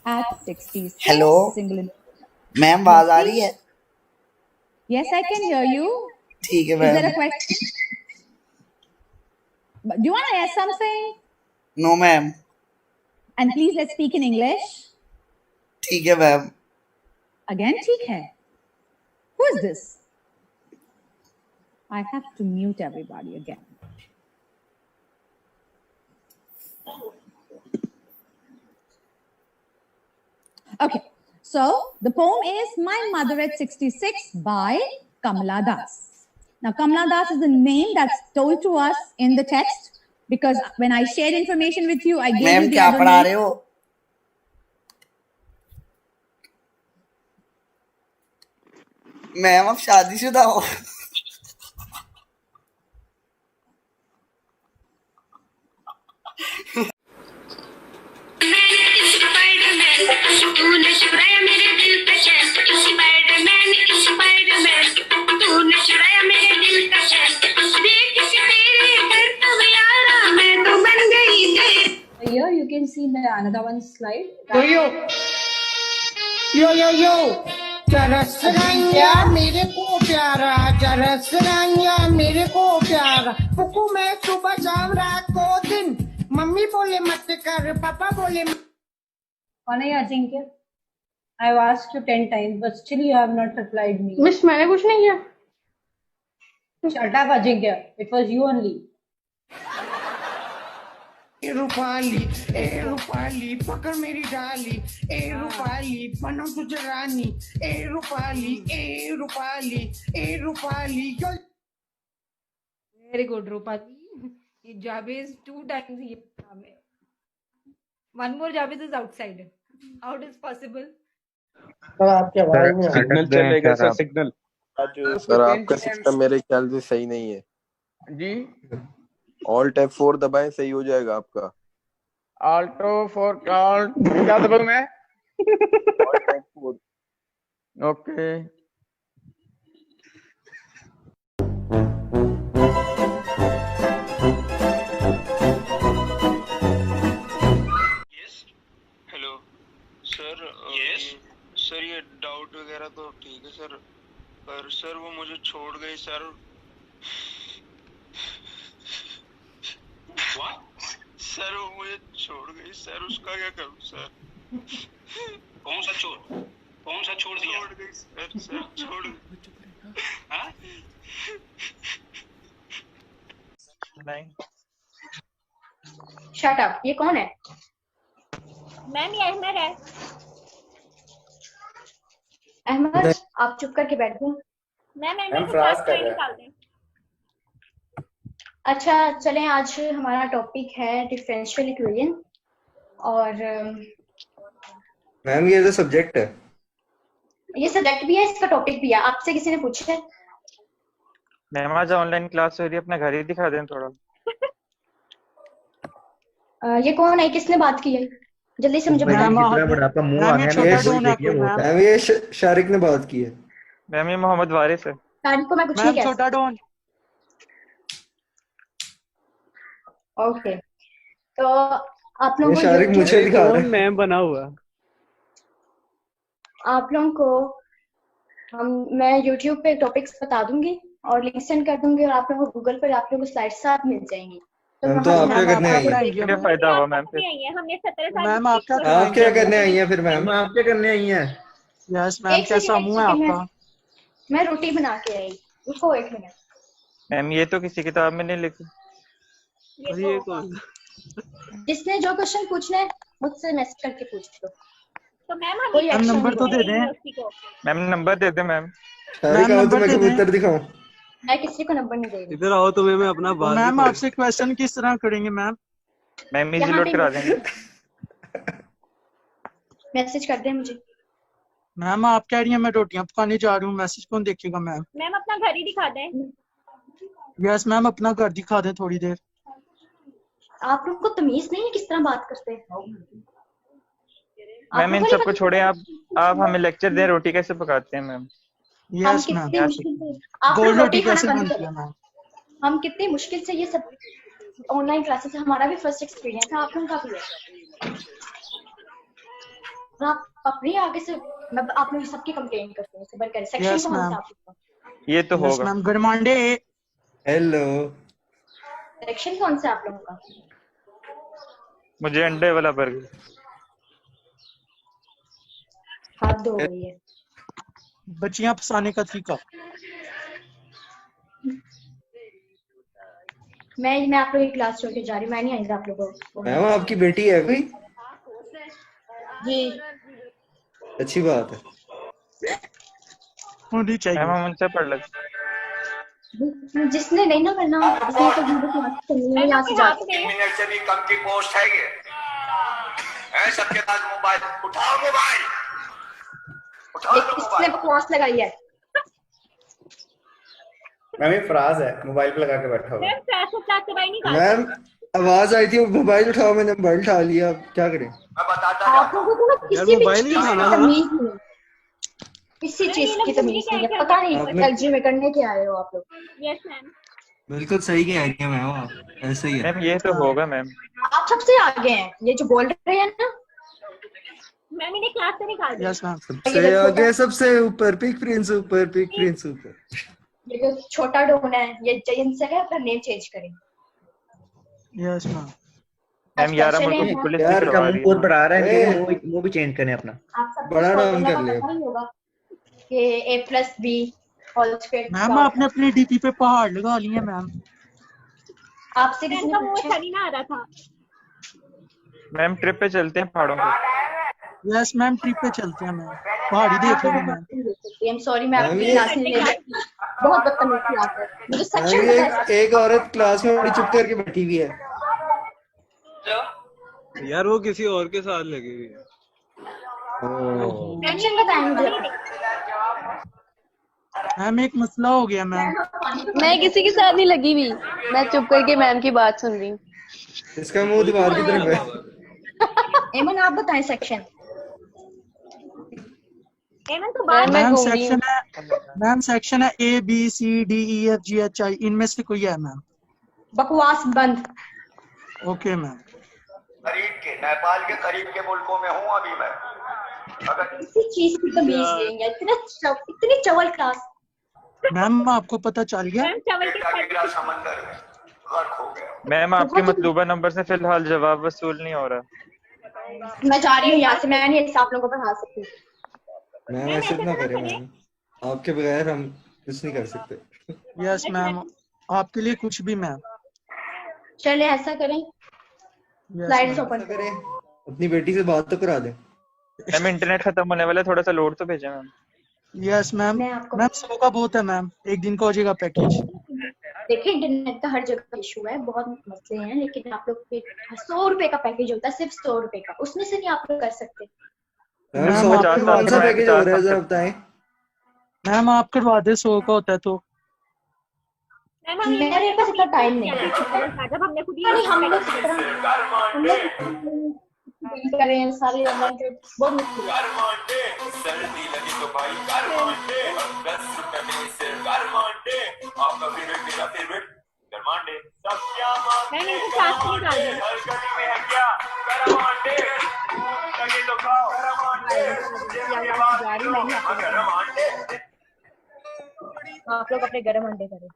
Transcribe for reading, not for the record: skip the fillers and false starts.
at 66 hello single. Ma'am आवाज आ रही है? Yes, I can hear you. ठीक है Is there a ma'am. question? Do you want to ask something? No ma'am. And please let's speak in English. ठीक है ma'am. Again, ठीक है. Who is this? I have to mute everybody again. Okay, so the poem is My Mother at 66 by Kamala Das. Now, Kamala Das is the name that's told to us in the text because when I shared information with you, I gave ma'am you the क्या other पढ़ा name. रहे हो? Ma'am आप शादीशुदा हो? Here you can see the another one slide. Yo. Jarasranya मेरे को प्यारा, jarasranya मेरे को प्यारा। पुकू मैं सुबह शाम रात को दिन, मम्मी बोले मत कर, पापा बोले। Anaya Ajinkya, I've asked you 10 times, but still you have not replied me. Miss मैंने कुछ नहीं किया। Shut up, Ajinkya. It was you only. Rupali पकड़ मेरी डाली, रूपाली बनो तुझे रानी, Rupali Very good, Rupali. Jabez 2 times he one more Jabez is outside. How it is possible? Sir आपकी आवाज नहीं आ रही। सिग्नल चलेगा सर, सिग्नल। सर आपका सिस्टम मेरे ख्याल से सही नहीं है जी। ऑल्ट F4 दबाएं, सही हो जाएगा आपका। ऑल्टो फॉर कॉल क्या दबाऊं मैं? Alt F4। Okay. Hello sir. Yes sir, ये डाउट वगैरह तो ठीक है सर, पर सर वो मुझे छोड़ गई सर। What? सर वो मुझे छोड़ गई सर, उसका क्या करूं सर? कौन सा छोड़ दिया? छोड़ गई सर, छोड़ गई। हाँ? नहीं। Shut up. ये कौन है? मैम ये अहमद है। अहमद आप चुप करके बैठ गए। मैम अहमद को क्लास में निकाल दें। अच्छा चलें, आज हमारा टॉपिक है डिफरेंशियल इक्वेशन और मैम ये तो सब्जेक्ट है। ये सब्जेक्ट भी है, इसका टॉपिक भी है। आपसे किसी ने पूछा है? मैम आज ऑनलाइन क्लास हो रही है, अपना घर ही दिखा दें थोड़ा। ये कौन है, किसने बात की है? जल्दी से मुझे बताएं। कितना बड़ा आपका मुंह आ गया ना। मैम ये शारिक ने बात की है। मैम ये मोहम्मद वारिस है। तारीख को मैं कुछ नहीं कह छोटा डॉन। ओके, तो आप लोगों को शारिक मुझे दिखा रहा है। मैम बना हुआ। आप लोगों को मैं YouTube पे टॉपिक्स बता दूंगी और लिंक सेंड कर दूंगी और आप लोगों को गूगल पर आप लोगों को स्लाइड्स साथ मिल जाएंगी। मैम तो आप क्या करने आई हैं? क्या फायदा हुआ मैम फिर? हमने 17 साल मैम आप क्या करने आई हैं फिर? मैम आप क्या करने आई हैं? यस मैम, कैसा मुंह है आपका? मैं रोटी बना के आई। रुको एक मिनट। मैम ये तो किसी किताब में नहीं लिखी। ये कौन? जिसने जो क्वेश्चन पूछना है मुझसे मैसेज करके पूछ लो। तो मैम हम कोई एक्शन नंबर तो नहीं दे लेंगे। दें। मैम नंबर दे दे मैम। शारिक आओ तो मैं कबूतर दिखाऊं। मैं किसी को नंबर नहीं दे रही। इधर आओ तो मैं अपना बात। मैम आपसे क्वेश्चन किस तरह करेंगे मैम? मैम इजी लोड करा देंगे। मैसेज कर दे मुझे। मैम आप कह रही हैं मैं रोटियां पकाने जा रही हूँ, मैसेज कौन देखेगा मैम? मैम अपना घर ही दिखा दें। यस मैम, अपना घर दिखा दें थोड़ी देर। आप लोग को तमीज नहीं है किस तरह बात करते हैं? मैम इन सबको छोड़े, आप हमें लेक्चर दें रोटी कैसे पकाते हैं मैम। यस मैम, गोल रोटी कैसे बनती है मैम? हम कितनी मुश्किल से ये सब ऑनलाइन क्लासेस, हमारा भी फर्स्ट एक्सपीरियंस है, आप लोगों का भी है। आप अपने आगे से मैं आप लोग सबकी कंप्लेन करते हैं सबर करें सेक्शन Yes, कौन सा ma'am. आप लोग का ये तो यस होगा। मैम गरमांडे। हेलो सेक्शन कौन सा आप लोगों का मुझे अंडे वाला बर्गर। हद हो गई है बच्चियां फंसाने का तरीका। मैं आप लोगों की क्लास छोड़ के जा रही हूँ मैं नहीं आएगा आप लोगों को मैम आपकी बेटी है कोई? जी अच्छी बात है। होनी मैम चाहिए। हम उनसे पढ़ लेते। जिसने नहीं ना करना उसने तो वीडियो क्लास करनी है यहाँ से जाके 3 मिनट से भी कम की पोस्ट है ये। ऐ सबके पास मोबाइल, उठाओ मोबाइल, उठाओ एक किसने मोबाइल। बकवास लगाई है मैम ये फ्राज है, मोबाइल पे लगा के बैठा हुआ। मैम पैसे चाट दवाई नहीं खाते। मैम आवाज आई थी, मोबाइल उठाओ, मैंने मोबाइल उठा लिया, अब क्या करें? मैं बताता आप जाता हूँ। लोगों को ना यार किसी भी मोबाइल चीज नहीं की उठाना था। तमीज नहीं है किसी अरे चीज ये लोग की तुम तमीज क्या नहीं है क्या पता करते नहीं एलजी में करने के आए हो आप लोग यस मैम। बिल्कुल सही कह रही है मैम, आप ऐसे ही है। मैम ये तो होगा मैम। आप सबसे आगे हैं ये जो बोल रहे हैं ना मैम इन्हें क्लास से निकाल दो। Yes ma'am. सबसे आगे, सबसे ऊपर, पिक प्रिंस ऊपर, पिक प्रिंस ऊपर। ये जो छोटा डोन है ये जयंत सर है अपना नेम चेंज करें यस मैम। मैम 11 चले मुल्कों की हैं। पुलिस यार भी करवा रही है। बढ़ा रहा है, वो भी चेंज करें अपना। आप सबको बड़ा नाम फॉर्मूला कर का लिया। पता ही होगा कि a+b होल स्क्वायर मैम आपने अपनी डीपी पे पहाड़ लगा लिए मैम। आपसे किसी इनका ने मुंह पूछा चली ना आ रहा था। मैम ट्रिप पे चलते हैं पहाड़ों पे। यस मैम ट्रिप पे चलते हैं मैम। पहाड़ी देख लेंगे मैम। आई एम सॉरी मैं आपकी मैम, क्लास नहीं ले सकती बहुत बदतमीज क्लास है मुझे मैम सेक्शन ये पता है एक औरत क्लास में बड़ी चुप करके बैठी हुई है। यार वो किसी और के साथ लगी हुई है। सेक्शन बताएं मुझे मैम एक मसला हो गया मैम। मैं किसी के साथ नहीं लगी हुई मैं चुप करके मैम की बात सुन रही हूँ। इसका मुंह दीवार की तरफ है। एमन आप बताएं सेक्शन एमन तो बात मैं मैम घूम रही सेक्शन है मैम सेक्शन है A B C D E F G H I इनमें से कोई है मैम। बकवास बंद ओके मैम। करीब के नेपाल के करीब के मुल्कों में हूँ अभी मैं। अगर किसी चीज की तमीज नहीं है इतनी चवल क्लास मैम आपको पता चल गया? मैम चावल के साथ गिरा समंदर में गर्क हो गया। मैम आपके मतलूबा नंबर से फिलहाल जवाब वसूल नहीं हो रहा। मैं जा रही हूँ यहाँ से मैं नहीं आप लोगों को पढ़ा सकती मैम ऐसे ना करें मैम, आपके बगैर हम कुछ नहीं कर सकते। यस मैम आपके लिए कुछ भी मैम। चले ऐसा करें यस स्लाइड्स मैम। ओपन ऐसा करें, अपनी बेटी से बात तो करा दें। मैम इंटरनेट खत्म होने वाला है, थोड़ा सा लोड तो भेजें मैम। Yes ma'am. मैं आपको मैम 100 का बहुत है मैम, एक दिन का हो जाएगा पैकेज। देखिए इंटरनेट का हर जगह इशू है बहुत मसले हैं लेकिन आप लोग के 100 रुपए का पैकेज होता है सिर्फ 100 रुपए का उसमें से नहीं आप लोग कर सकते मैम मैम, 100 50 का कौन सा का पैकेज हो रहा है 50 जरा बताएं। मैम आप करवा दे 100 का होता है तो। मैम हम मेरे पास इतना टाइम नहीं है जब हमने खुद ही नहीं हम लोग हम लोग डील कर रहे हैं सारे ऑनलाइन पे बहुत मुश्किल है सर्दी लगी तो भाई गरमांडे 10 रुपए में सिर्फ गरमांडे आपका फेवरेट मेरा फेवरेट गरमांडे सब क्या मैम इनको क्लास से निकाल दो। हर गली में है क्या गरमांडे लगे तो खाओ गरमांडे जा रही मैंने गरमांडे आप लोग अपने गरम अंडे करें